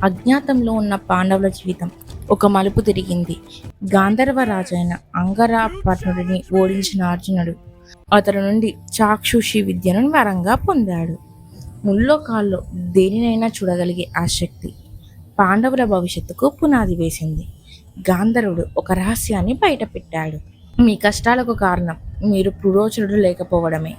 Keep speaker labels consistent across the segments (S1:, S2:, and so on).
S1: అజ్ఞాతంలో ఉన్న పాండవుల జీవితం ఒక మలుపు తిరిగింది. గాంధర్వ రాజైన అంగరాపర్ణుడిని ఓడించిన అర్జునుడు అతని నుండి చాక్షుషి విద్యను వరంగా పొందాడు. ముల్లోకాల్లో దేనినైనా చూడగలిగే ఆ శక్తి పాండవుల భవిష్యత్తుకు పునాది వేసింది. గాంధర్వుడు ఒక రహస్యాన్ని బయటపెట్టాడు. మీ కష్టాలకు కారణం మీరు పురోచరుడు లేకపోవడమే.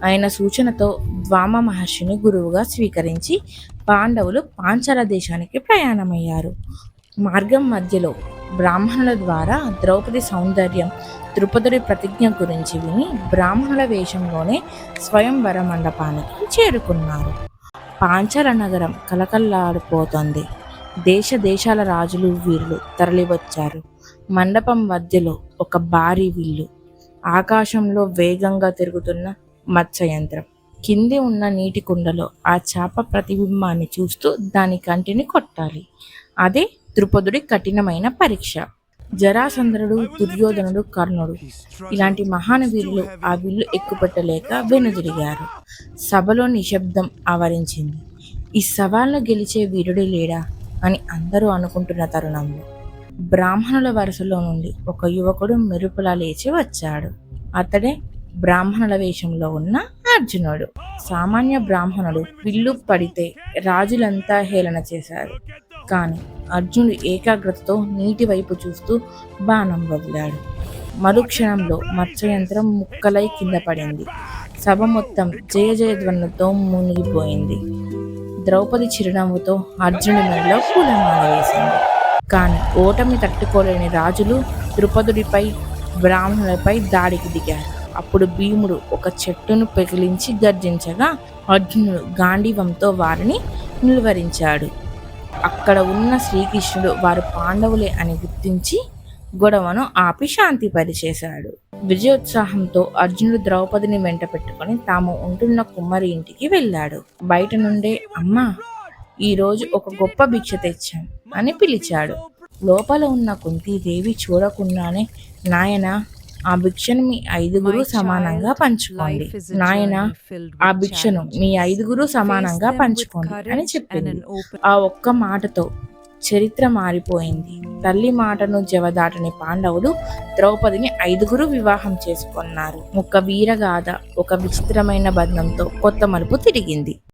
S1: ఆయన సూచనతో ద్వామ మహర్షిని గురువుగా స్వీకరించి పాండవులు పాంచాల దేశానికి ప్రయాణమయ్యారు. మార్గం మధ్యలో బ్రాహ్మణుల ద్వారా ద్రౌపది సౌందర్యం, ద్రుపదుడి ప్రతిజ్ఞ గురించి విని బ్రాహ్మణుల వేషంలోనే స్వయంవర మండపానికి చేరుకున్నారు. పాంచాల నగరం కలకల్లాడిపోతోంది. దేశ దేశాల రాజులు వీరులు తరలివచ్చారు. మండపం మధ్యలో ఒక భారీ విల్లు, ఆకాశంలో వేగంగా తిరుగుతున్న మత్స్యయంత్రం, కింది ఉన్న నీటి కుండలో ఆ చేప ప్రతిబింబాన్ని చూస్తూ దాని కంటిని కొట్టాలి. అదే ద్రుపదుడి కఠినమైన పరీక్ష. జరాసంధుడు, దుర్యోధనుడు, కర్ణుడు ఇలాంటి మహానవీరులు ఆ విల్లు ఎక్కుపెట్టలేక వెనుదిరిగారు. సభలో నిశ్శబ్దం ఆవరించింది. ఈ సవాల్ను గెలిచే వీరుడే లేడా అని అందరూ అనుకుంటున్న తరుణంలో బ్రాహ్మణుల వరుసలో నుండి ఒక యువకుడు మెరుపులా లేచి వచ్చాడు. అతడే బ్రాహ్మణుల వేషంలో ఉన్న అర్జునుడు. సామాన్య బ్రాహ్మణుడు విల్లు పడితే రాజులంతా హేళన చేశారు. కానీ అర్జునుడు ఏకాగ్రతతో నీటి వైపు చూస్తూ బాణం వదిలాడు. మరుక్షణంలో మత్స్యయంత్రం ముక్కలై కింద పడింది. సభ మొత్తం జయ జయధ్వనులతో మునిగిపోయింది. ద్రౌపది చిరునవ్వుతో అర్జునుడి మెడలో పూలమాల వేసింది. కానీ ఓటమి తట్టుకోలేని రాజులు ద్రుపదుడిపై, బ్రాహ్మణులపై దాడికి దిగారు. అప్పుడు భీముడు ఒక చెట్టును పెకిలించి గర్జించగా అర్జునుడు గాంధీవంతో వారిని నిలువరించాడు. అక్కడ ఉన్న శ్రీకృష్ణుడు వారు పాండవులే అని గుర్తించి గొడవను ఆపి శాంతిపరిచేశాడు. విజయోత్సాహంతో అర్జునుడు ద్రౌపదిని వెంట పెట్టుకుని తాము ఉంటున్న కుమ్మరి ఇంటికి వెళ్ళాడు. బయట నుండే అమ్మా, ఈరోజు ఒక గొప్ప భిక్ష తెచ్చాం అని పిలిచాడు. లోపల ఉన్న కుంతీదేవి చూడకుండానే, నాయన, ఆ భిక్షను మీ ఐదుగురు సమానంగా పంచుకోండి. నాయన, ఆ భిక్షను మీ ఐదుగురు సమానంగా పంచుకోండి అని చెప్పింది. ఆ ఒక్క మాటతో చరిత్ర మారిపోయింది. తల్లి మాటను జవదాటని పాండవులు ద్రౌపదిని ఐదుగురు వివాహం చేసుకున్నారు. ఒక వీరగాథ ఒక విచిత్రమైన బంధంతో కొత్త మలుపు తిరిగింది.